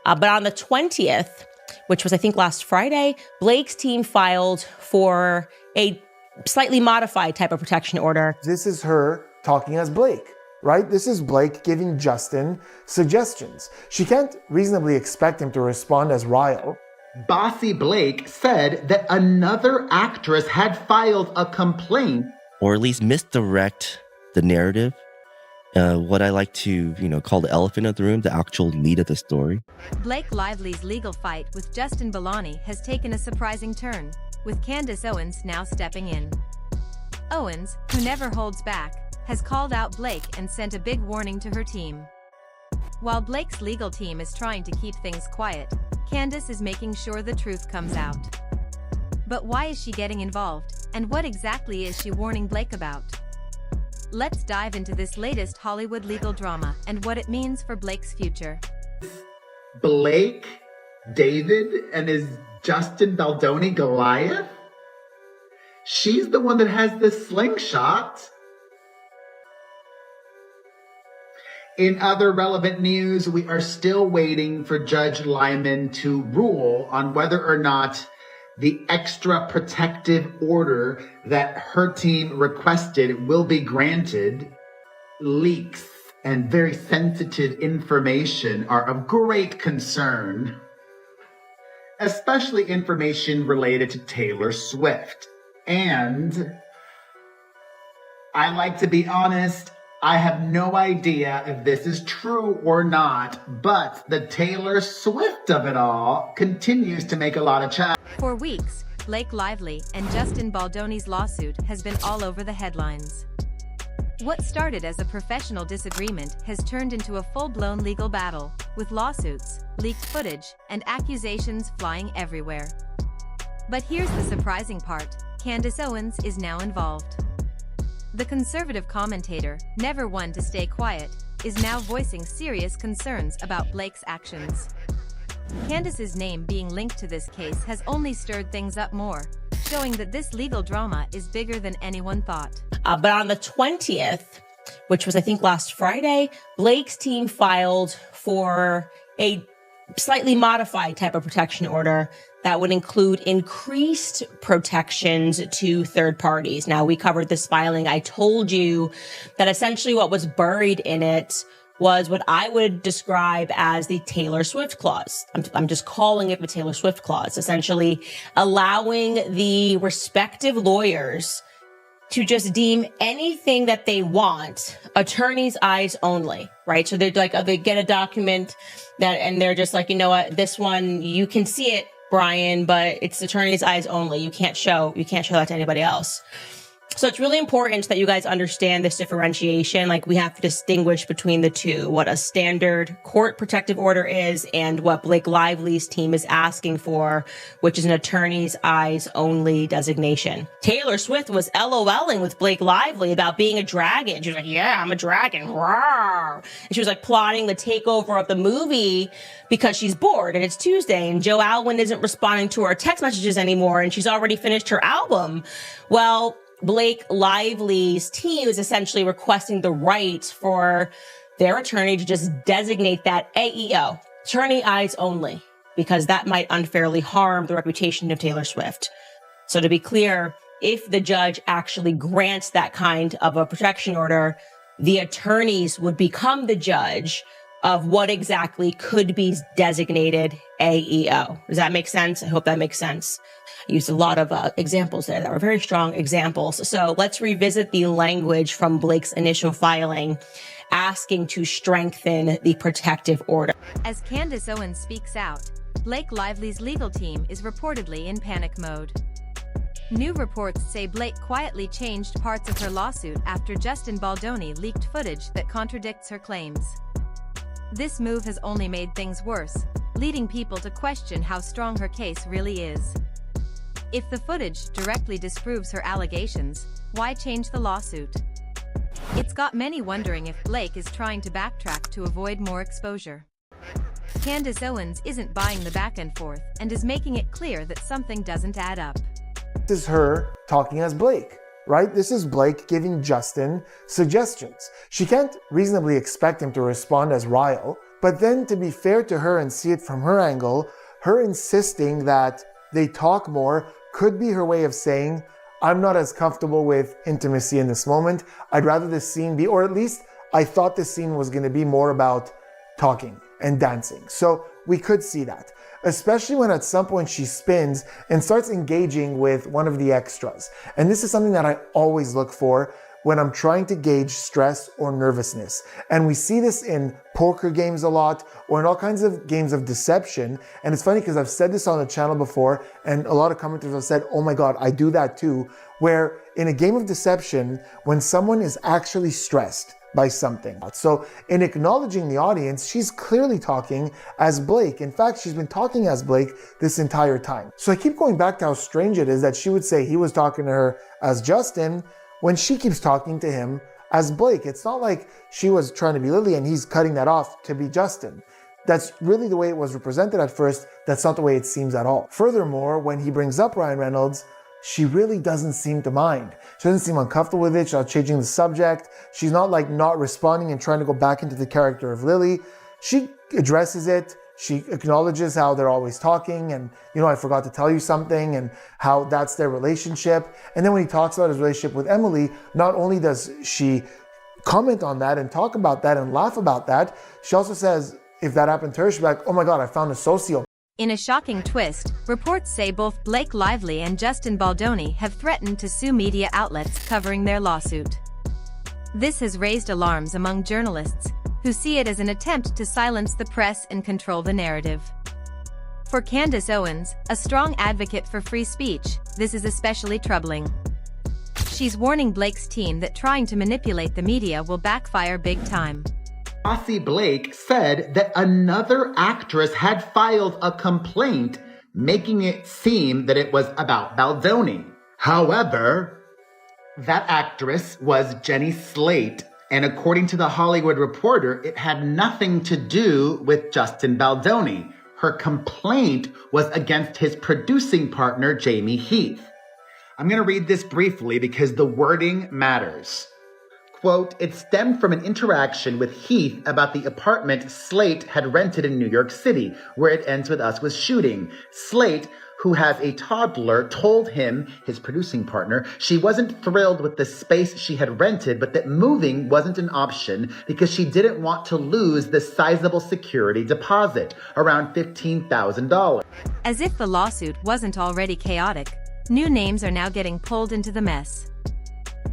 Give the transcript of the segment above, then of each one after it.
But on the 20th, which was, I think, last Friday, Blake's team filed for a slightly modified type of protection order. This is her talking as Blake, right? This is Blake giving Justin suggestions. She can't reasonably expect him to respond as Ryle. Bossy Blake said that another actress had filed a complaint. Or at least misdirect the narrative. What I like to, call the elephant in the room, the actual lead of the story. Blake Lively's legal fight with Justin Belloni has taken a surprising turn, with Candace Owens now stepping in. Owens, who never holds back, has called out Blake and sent a big warning to her team. While Blake's legal team is trying to keep things quiet, Candace is making sure the truth comes out. But why is she getting involved, and what exactly is she warning Blake about? Let's dive into this latest Hollywood legal drama and what it means for Blake's future. Blake, David, and is Justin Baldoni Goliath? She's the one that has the slingshot. In other relevant news, we are still waiting for Judge Lyman to rule on whether or not the extra protective order that her team requested will be granted. Leaks and very sensitive information are of great concern, especially information related to Taylor Swift. And I like to be honest, I have no idea if this is true or not, but the Taylor Swift of it all continues to make a lot of chat. For weeks, Blake Lively and Justin Baldoni's lawsuit has been all over the headlines. What started as a professional disagreement has turned into a full-blown legal battle, with lawsuits, leaked footage, and accusations flying everywhere. But here's the surprising part: Candace Owens is now involved. The conservative commentator, never one to stay quiet, is now voicing serious concerns about Blake's actions. Candace's name being linked to this case has only stirred things up more, showing that this legal drama is bigger than anyone thought. But on the 20th, which was, I think, last Friday, Blake's team filed for a slightly modified type of protection order that would include increased protections to third parties. Now, we covered this filing. I told you that essentially what was buried in it was what I would describe as the Taylor Swift clause. I'm just calling it the Taylor Swift clause, essentially allowing the respective lawyers to just deem anything that they want attorney's eyes only, right? So they're like, they get a document and they're just like, you know what, this one, you can see it, Brian, but it's attorney's eyes only. You can't show that to anybody else. So it's really important that you guys understand this differentiation. Like, we have to distinguish between the two, what a standard court protective order is and what Blake Lively's team is asking for, which is an attorney's eyes only designation. Taylor Swift was LOLing with Blake Lively about being a dragon. She was like, yeah, I'm a dragon. Rawr. And she was like plotting the takeover of the movie because she's bored and it's Tuesday and Joe Alwyn isn't responding to her text messages anymore and she's already finished her album. Well, Blake Lively's team is essentially requesting the right for their attorney to just designate that AEO, attorney eyes only, because that might unfairly harm the reputation of Taylor Swift. So to be clear, if the judge actually grants that kind of a protection order, the attorneys would become the judge of what exactly could be designated AEO. Does that make sense? I hope that makes sense. I used a lot of examples there that were very strong examples. So let's revisit the language from Blake's initial filing, asking to strengthen the protective order. As Candace Owens speaks out, Blake Lively's legal team is reportedly in panic mode. New reports say Blake quietly changed parts of her lawsuit after Justin Baldoni leaked footage that contradicts her claims. This move has only made things worse, leading people to question how strong her case really is. If the footage directly disproves her allegations, why change the lawsuit? It's got many wondering if Blake is trying to backtrack to avoid more exposure. Candace Owens isn't buying the back and forth and is making it clear that something doesn't add up. This is her talking as Blake, right? This is Blake giving Justin suggestions. She can't reasonably expect him to respond as Ryle, But then to be fair to her and see it from her angle, her insisting that they talk more could be her way of saying, I'm not as comfortable with intimacy in this moment. I'd rather this scene be, or at least I thought this scene was going to be more about talking and dancing. So we could see that, especially when at some point she spins and starts engaging with one of the extras. And this is something that I always look for when I'm trying to gauge stress or nervousness. And we see this in poker games a lot, or in all kinds of games of deception. And it's funny because I've said this on the channel before, and a lot of commenters have said, oh my God, I do that too. Where in a game of deception, when someone is actually stressed by something. So in acknowledging the audience, she's clearly talking as Blake. In fact, she's been talking as Blake this entire time. So I keep going back to how strange it is that she would say he was talking to her as Justin, when she keeps talking to him as Blake. It's not like she was trying to be Lily and he's cutting that off to be Justin. That's really the way it was represented at first. That's not the way it seems at all. Furthermore, when he brings up Ryan Reynolds, she really doesn't seem to mind. She doesn't seem uncomfortable with it. She's not changing the subject. She's not like not responding and trying to go back into the character of Lily. She addresses it. She acknowledges how they're always talking and, I forgot to tell you something, and how that's their relationship. And then when he talks about his relationship with Emily, not only does she comment on that and talk about that and laugh about that, she also says, if that happened to her, she'd be like, oh my God, I found a sociopath. In a shocking twist, reports say both Blake Lively and Justin Baldoni have threatened to sue media outlets covering their lawsuit. This has raised alarms among journalists, who see it as an attempt to silence the press and control the narrative. For Candace Owens, a strong advocate for free speech, this is especially troubling. She's warning Blake's team that trying to manipulate the media will backfire big time. Bossy Blake said that another actress had filed a complaint, making it seem that it was about Baldoni. However, that actress was Jenny Slate, and according to The Hollywood Reporter, it had nothing to do with Justin Baldoni. Her complaint was against his producing partner, Jamie Heath. I'm going to read this briefly because the wording matters. Quote, it stemmed from an interaction with Heath about the apartment Slate had rented in New York City, where It Ends With Us was shooting. Slate, who has a toddler, told him, his producing partner, she wasn't thrilled with the space she had rented, but that moving wasn't an option because she didn't want to lose the sizable security deposit, around $15,000. As if the lawsuit wasn't already chaotic, new names are now getting pulled into the mess.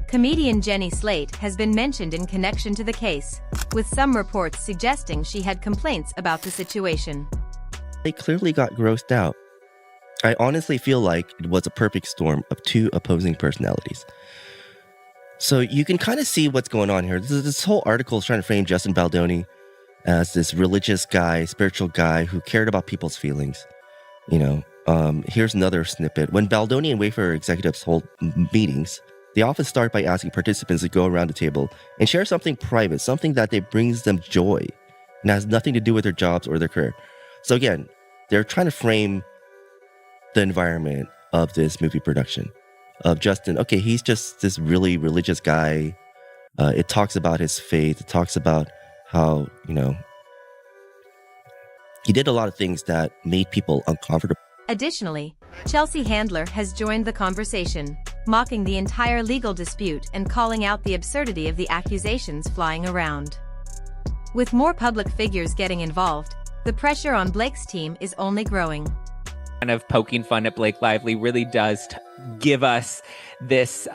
Comedian Jenny Slate has been mentioned in connection to the case, with some reports suggesting she had complaints about the situation. They clearly got grossed out. I honestly feel like it was a perfect storm of two opposing personalities. So you can kind of see what's going on here. This whole article is trying to frame Justin Baldoni as this religious guy, spiritual guy who cared about people's feelings. Here's another snippet. When Baldoni and Wayfair executives hold meetings, they often start by asking participants to go around the table and share something private, something that brings them joy and has nothing to do with their jobs or their career. So again, they're trying to frame the environment of this movie production of Justin. Okay, he's just this really religious guy. It talks about his faith. It talks about how, he did a lot of things that made people uncomfortable. Additionally, Chelsea Handler has joined the conversation, mocking the entire legal dispute and calling out the absurdity of the accusations flying around. With more public figures getting involved, the pressure on Blake's team is only growing. Kind of poking fun at Blake Lively really does give us this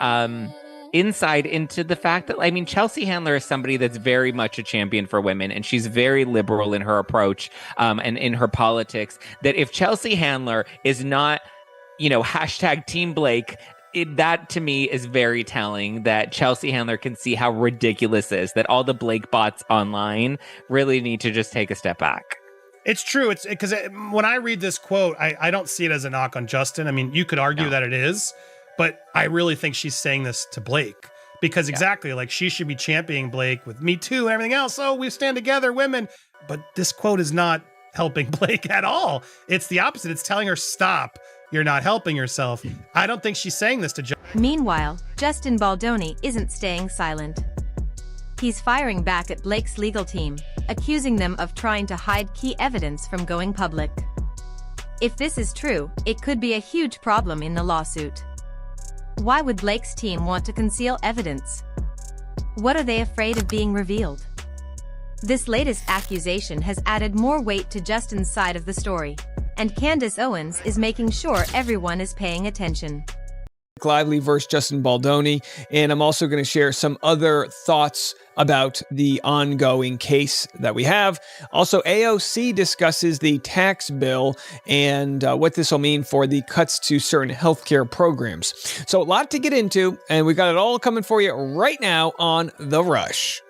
insight into the fact that, Chelsea Handler is somebody that's very much a champion for women, and she's very liberal in her approach and in her politics. That if Chelsea Handler is not, hashtag Team Blake, that to me is very telling that Chelsea Handler can see how ridiculous it is, that all the Blake bots online really need to just take a step back. It's true. It's because when I read this quote, I don't see it as a knock on Justin. You could argue that it is, but I really think she's saying this to Blake because exactly like she should be championing Blake with Me Too and everything else. Oh, we stand together, women. But this quote is not helping Blake at all. It's the opposite. It's telling her, stop. You're not helping yourself. I don't think she's saying this to Justin. Meanwhile, Justin Baldoni isn't staying silent. He's firing back at Blake's legal team, accusing them of trying to hide key evidence from going public. If this is true, it could be a huge problem in the lawsuit. Why would Blake's team want to conceal evidence? What are they afraid of being revealed? This latest accusation has added more weight to Justin's side of the story, and Candace Owens is making sure everyone is paying attention. Lively versus Justin Baldoni, and I'm also going to share some other thoughts about the ongoing case that we have. Also, AOC discusses the tax bill and what this will mean for the cuts to certain healthcare programs. So a lot to get into, and we got it all coming for you right now on The Rush.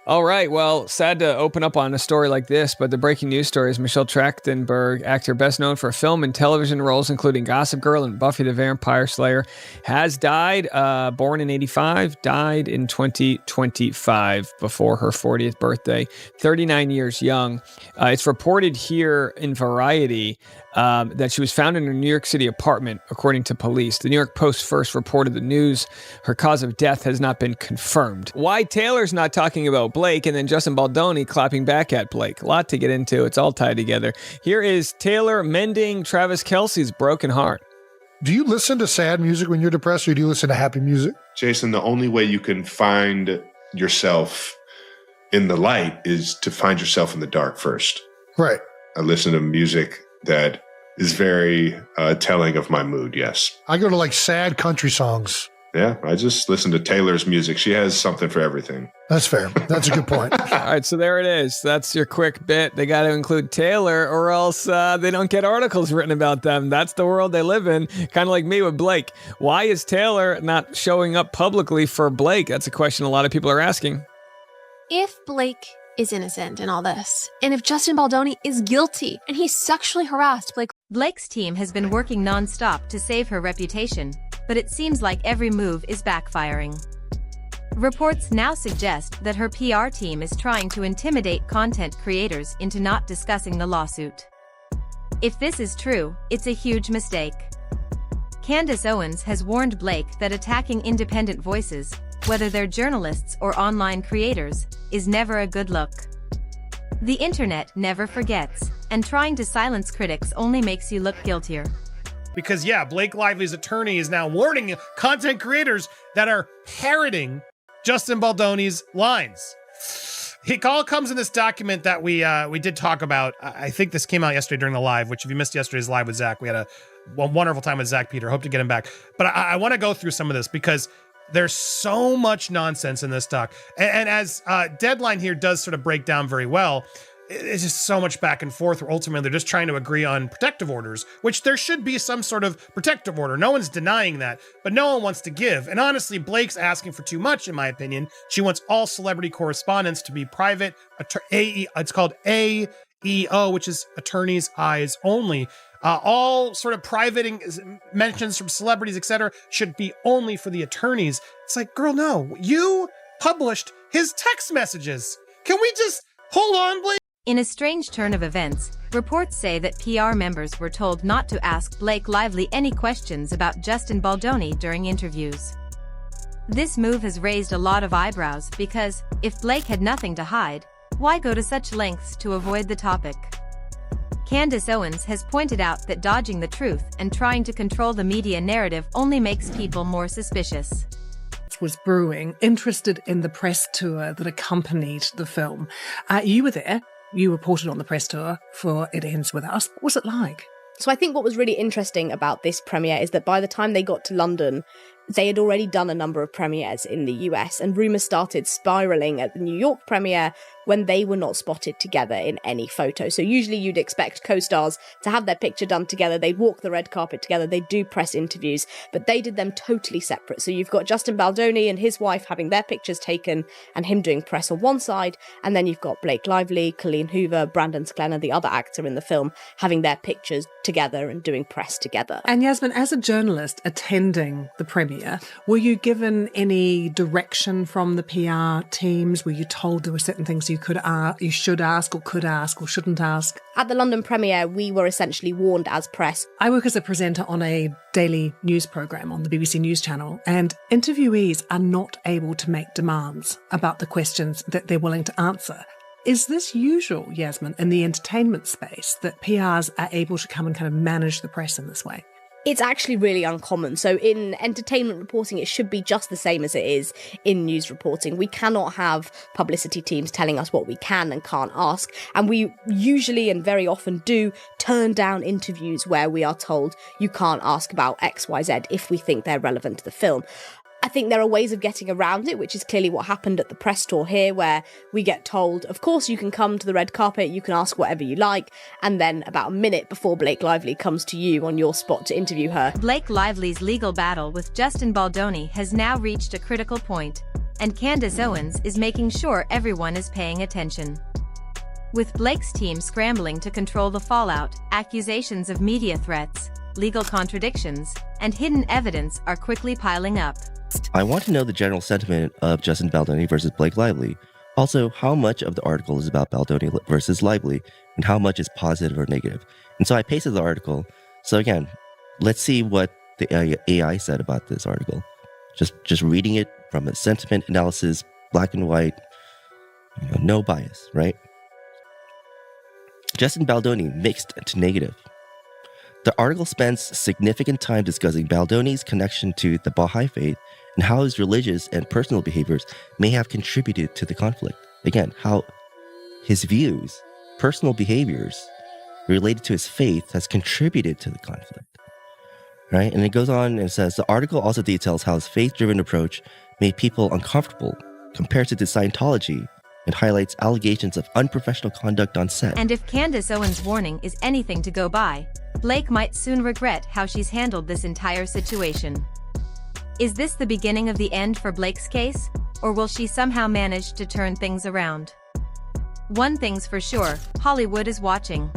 All right, well, sad to open up on a story like this, but the breaking news story is Michelle Trachtenberg, actor best known for film and television roles, including Gossip Girl and Buffy the Vampire Slayer, has died, born in 1985, died in 2025 before her 40th birthday, 39 years young. It's reported here in Variety that she was found in her New York City apartment, according to police. The New York Post first reported the news. Her cause of death has not been confirmed. Why Taylor's not talking about Blake, and then Justin Baldoni clapping back at Blake. A lot to get into. It's all tied together. Here is Taylor mending Travis Kelce's broken heart. Do you listen to sad music when you're depressed, or do you listen to happy music? Jason, the only way you can find yourself in the light is to find yourself in the dark first. Right. I listen to music that is very telling of my mood, yes. I go to like sad country songs. Yeah, I just listen to Taylor's music. She has something for everything. That's fair. That's a good point. All right, so there it is. That's your quick bit. They got to include Taylor or else they don't get articles written about them. That's the world they live in, kind of like me with Blake. Why is Taylor not showing up publicly for Blake? That's a question a lot of people are asking. If Blake is innocent in all this, and if Justin Baldoni is guilty and he sexually harassed Blake's team has been working non-stop to save her reputation, but it seems like every move is backfiring. Reports now suggest that her PR team is trying to intimidate content creators into not discussing the lawsuit. If this is true, it's a huge mistake. Candace Owens has warned Blake that attacking independent voices, whether they're journalists or online creators, is never a good look. The internet never forgets, and trying to silence critics only makes you look guiltier. Because, yeah, Blake Lively's attorney is now warning content creators that are parroting Justin Baldoni's lines. It all comes in this document that we did talk about. I think this came out yesterday during the live, which if you missed yesterday's live with Zach, we had a wonderful time with Zach Peter. Hope to get him back. But I want to go through some of this because there's so much nonsense in this doc. And as Deadline here does sort of break down very well, it's just so much back and forth where ultimately they're just trying to agree on protective orders, which there should be some sort of protective order. No one's denying that, but no one wants to give. And honestly, Blake's asking for too much, in my opinion. She wants all celebrity correspondence to be private. It's called AEO, which is attorney's eyes only. All sort of private mentions from celebrities, etc., should be only for the attorneys. It's like, girl, no. You published his text messages. Can we just hold on, Blake? In a strange turn of events, reports say that PR members were told not to ask Blake Lively any questions about Justin Baldoni during interviews. This move has raised a lot of eyebrows because, if Blake had nothing to hide, why go to such lengths to avoid the topic? Candace Owens has pointed out that dodging the truth and trying to control the media narrative only makes people more suspicious. Was brewing, interested in the press tour that accompanied the film. You were there. You reported on the press tour for It Ends With Us. What was it like? So I think what was really interesting about this premiere is that by the time they got to London, they had already done a number of premieres in the US, and rumours started spiralling at the New York premiere when they were not spotted together in any photo. So usually you'd expect co-stars to have their picture done together, they'd walk the red carpet together, they'd do press interviews, but they did them totally separate. So you've got Justin Baldoni and his wife having their pictures taken and him doing press on one side, and then you've got Blake Lively, Colleen Hoover, Brandon Sklenner, the other actor in the film, having their pictures together and doing press together. And Yasmin, as a journalist attending the premiere, were you given any direction from the PR teams? Were you told there were certain things you should ask or could ask or shouldn't ask? At the London premiere, we were essentially warned as press. I work as a presenter on a daily news programme on the BBC News Channel, and interviewees are not able to make demands about the questions that they're willing to answer. Is this usual, Yasmin, in the entertainment space that PRs are able to come and kind of manage the press in this way? It's actually really uncommon. So in entertainment reporting, it should be just the same as it is in news reporting. We cannot have publicity teams telling us what we can and can't ask. And we usually and very often do turn down interviews where we are told you can't ask about XYZ if we think they're relevant to the film. I think there are ways of getting around it, which is clearly what happened at the press tour here, where we get told, of course, you can come to the red carpet, you can ask whatever you like, and then about a minute before Blake Lively comes to you on your spot to interview her. Blake Lively's legal battle with Justin Baldoni has now reached a critical point, and Candace Owens is making sure everyone is paying attention. With Blake's team scrambling to control the fallout, accusations of media threats, legal contradictions, and hidden evidence are quickly piling up. I want to know the general sentiment of Justin Baldoni versus Blake Lively. Also, how much of the article is about Baldoni versus Lively, and how much is positive or negative. And so I pasted the article. So again, let's see what the AI said about this article. Just reading it from a sentiment analysis, black and white, no bias, right? Justin Baldoni, mixed to negative. The article spends significant time discussing Baldoni's connection to the Baha'i faith and how his religious and personal behaviors may have contributed to the conflict. Again, how his views, personal behaviors related to his faith has contributed to the conflict. Right? And it goes on and says, the article also details how his faith-driven approach made people uncomfortable compared to the Scientology, and highlights allegations of unprofessional conduct on set. And if Candace Owens' warning is anything to go by, Blake might soon regret how she's handled this entire situation. Is this the beginning of the end for Blake's case, or will she somehow manage to turn things around? One thing's for sure, Hollywood is watching.